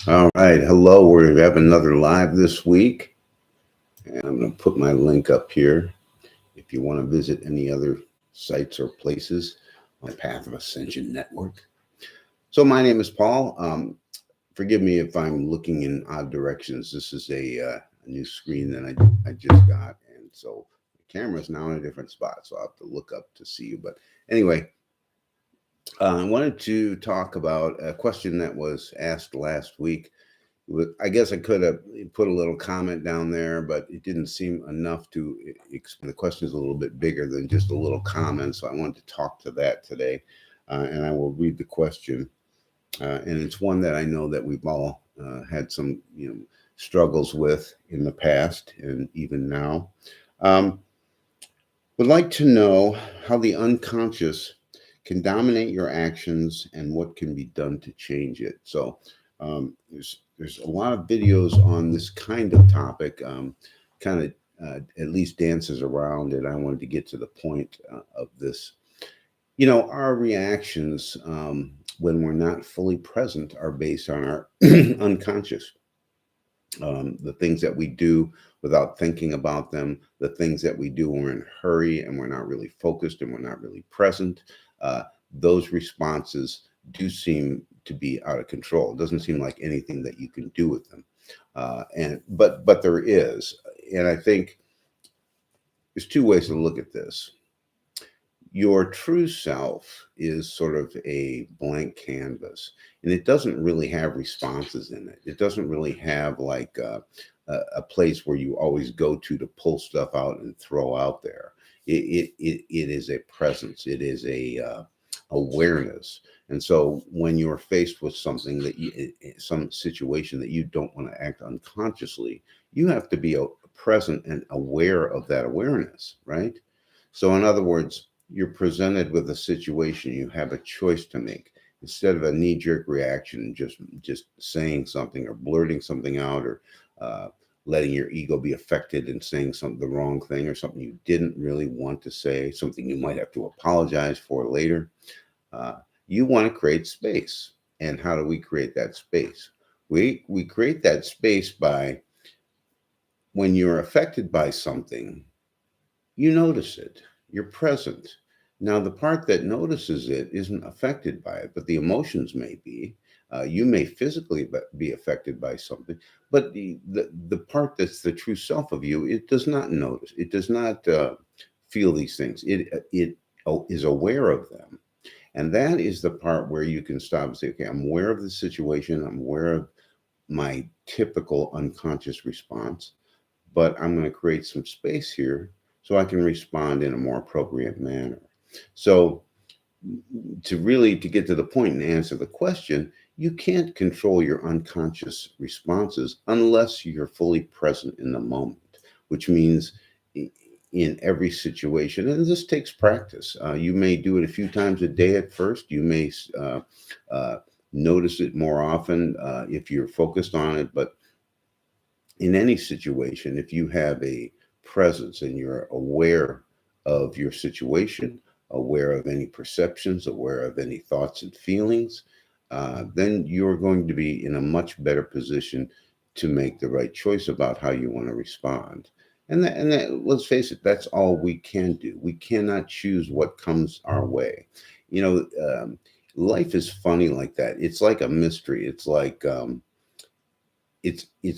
All right. Hello. We have another live this week. And I'm going to put my link up here if you want to visit any other sites or places on the Path of Ascension Network. So, my name is Paul. Forgive me if I'm looking in odd directions. This is a new screen that I just got. And so the camera is now in a different spot. So, I'll have to look up to see you. But anyway, I wanted to talk about a question that was asked last week. I guess I could have put a little comment down there, but it didn't seem enough to explain. The question is a little bit bigger than just a little comment, so I wanted to talk to that today. And I will read the question, and it's one that I know that we've all had some, struggles with in the past and even now. Um, would like to know how the unconscious can dominate your actions and what can be done to change it. So there's a lot of videos on this kind of topic, kind of at least dances around it. I wanted to get to the point of this. Our reactions when we're not fully present are based on our unconscious. The things that we do without thinking about them, the things that we do when we're in a hurry and we're not really focused and we're not really present, uh, those responses do seem to be out of control. It doesn't seem like anything that you can do with them, but there is, and I think there's two ways to look at this. Your true self is sort of a blank canvas, and it doesn't really have responses in it. It doesn't really have like a place where you always go to pull stuff out and throw out there. It is a presence. It is a awareness. And so when you're faced with something some situation that you don't want to act unconsciously, you have to be present and aware of that awareness, right? So in other words, you're presented with a situation, you have a choice to make. Instead of a knee-jerk reaction, just saying something or blurting something out, or uh, letting your ego be affected and saying something, the wrong thing, or something you didn't really want to say, something you might have to apologize for later. uh, you want to create space. And how do we create that space? We create that space by, when you're affected by something, you notice it. You're present. Now, the part that notices it isn't affected by it, but the emotions may be. You may physically be affected by something, but the part that's the true self of you, it does not notice. It does not feel these things. It is aware of them. And that is the part where you can stop and say, okay, I'm aware of the situation. I'm aware of my typical unconscious response, but I'm going to create some space here so I can respond in a more appropriate manner. So to get to the point and answer the question, you can't control your unconscious responses unless you're fully present in the moment, which means in every situation, and this takes practice. You may do it a few times a day at first. You may uh, notice it more often if you're focused on it, but in any situation, if you have a presence and you're aware of your situation, aware of any perceptions, aware of any thoughts and feelings, then you're going to be in a much better position to make the right choice about how you want to respond. Let's face it, that's all we can do. We cannot choose what comes our way. You know, life is funny like that. It's like a mystery. It's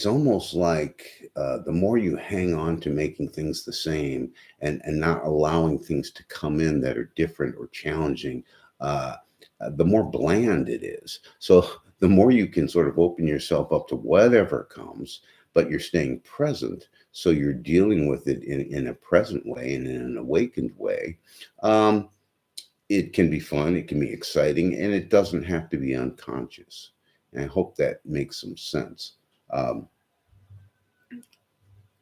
almost like the more you hang on to making things the same, and not allowing things to come in that are different or challenging, uh, the more bland it is. So the more you can sort of open yourself up to whatever comes, but you're staying present. So you're dealing with it in a present way and in an awakened way. Um, it can be fun, it can be exciting, and it doesn't have to be unconscious. And I hope that makes some sense. Um,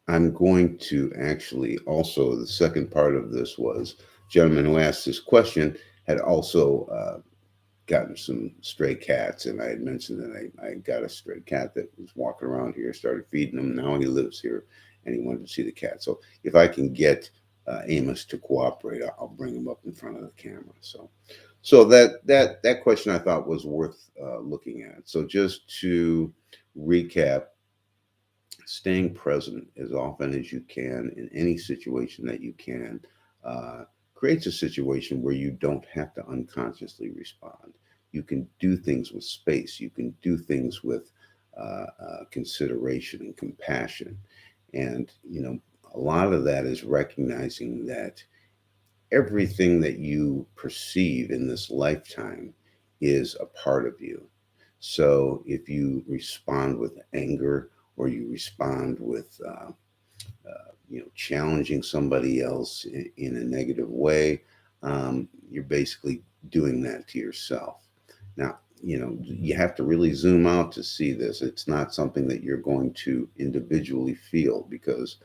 I'm going to actually also, the second part of this was, gentleman who asked this question had also gotten some stray cats, and I had mentioned that I got a stray cat that was walking around here, started feeding him. Now he lives here, and he wanted to see the cat. So if I can get Amos to cooperate, I'll bring him up in front of the camera. So that question I thought was worth looking at. So just to recap, staying present as often as you can in any situation that you can creates a situation where you don't have to unconsciously respond. You can do things with space. You can do things with consideration and compassion. And, a lot of that is recognizing that everything that you perceive in this lifetime is a part of you. So if you respond with anger, or you respond with challenging somebody else in a negative way, you're basically doing that to yourself. Now, you have to really zoom out to see this. It's not something that you're going to individually feel, because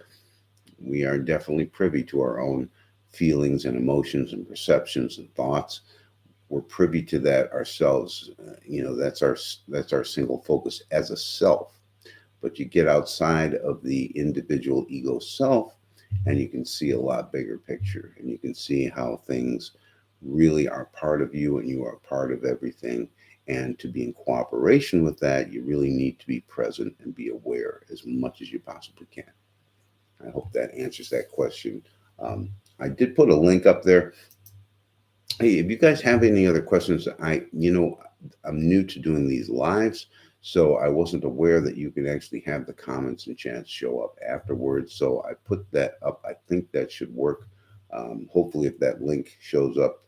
we are definitely privy to our own feelings and emotions and perceptions and thoughts. We're privy to that ourselves. That's our single focus as a self. But you get outside of the individual ego self, and you can see a lot bigger picture, and you can see how things really are part of you, and you are part of everything. And to be in cooperation with that, you really need to be present and be aware as much as you possibly can. I hope that answers that question. I did put a link up there. Hey, if you guys have any other questions, I'm new to doing these lives, so I wasn't aware that you can actually have the comments and chats show up afterwards. So I put that up. I think that should work. Hopefully, if that link shows up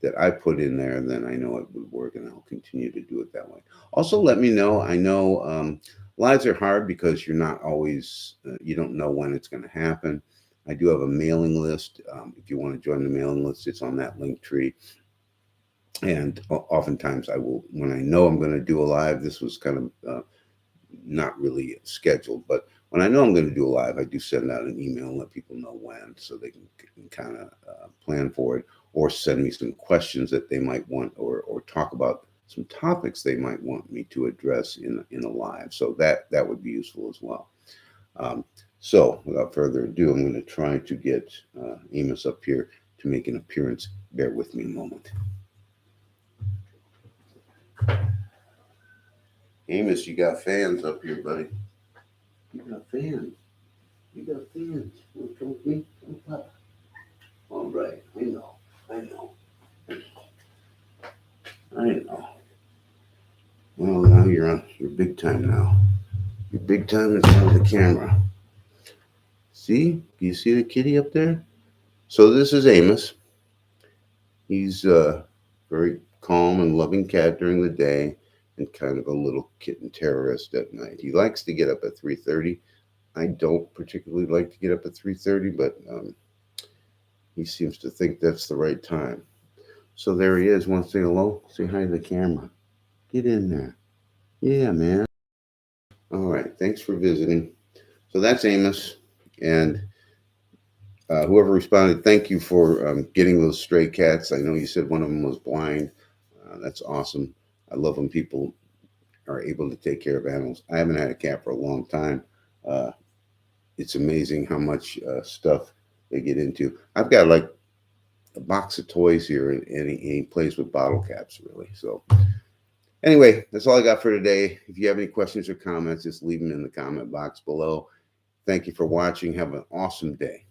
that I put in there, then I know it would work, and I'll continue to do it that way. Also, let me know. I know lives are hard because you're not always, you don't know when it's going to happen. I do have a mailing list. If you want to join the mailing list, it's on that link tree. And oftentimes I will, when I know I'm going to do a live, this was kind of not really scheduled, but when I know I'm going to do a live, I do send out an email and let people know when, so they can kind of plan for it, or send me some questions that they might want, or talk about some topics they might want me to address in a live. So that would be useful as well. So without further ado, I'm going to try to get Amos up here to make an appearance. Bear with me a moment. Amos, you got fans up here, buddy. You got fans. You got fans. You want to come with me? All right. I know. Well, now you're big time now. You're big time in front of the camera. See? Do you see the kitty up there? So this is Amos. He's a very calm and loving cat during the day, and kind of a little kitten terrorist at night. He likes to get up at 3:30. I don't particularly like to get up at 3:30, but he seems to think that's the right time. So there he is. Want to say hello? Say hi to the camera. Get in there. Yeah, man. All right. Thanks for visiting. So that's Amos. And whoever responded, thank you for getting those stray cats. I know you said one of them was blind. That's awesome. I love when people are able to take care of animals. I haven't had a cat for a long time. It's amazing how much stuff they get into. I've got like a box of toys here, and he plays with bottle caps, really. So anyway, that's all I got for today. If you have any questions or comments, just leave them in the comment box below. Thank you for watching. Have an awesome day.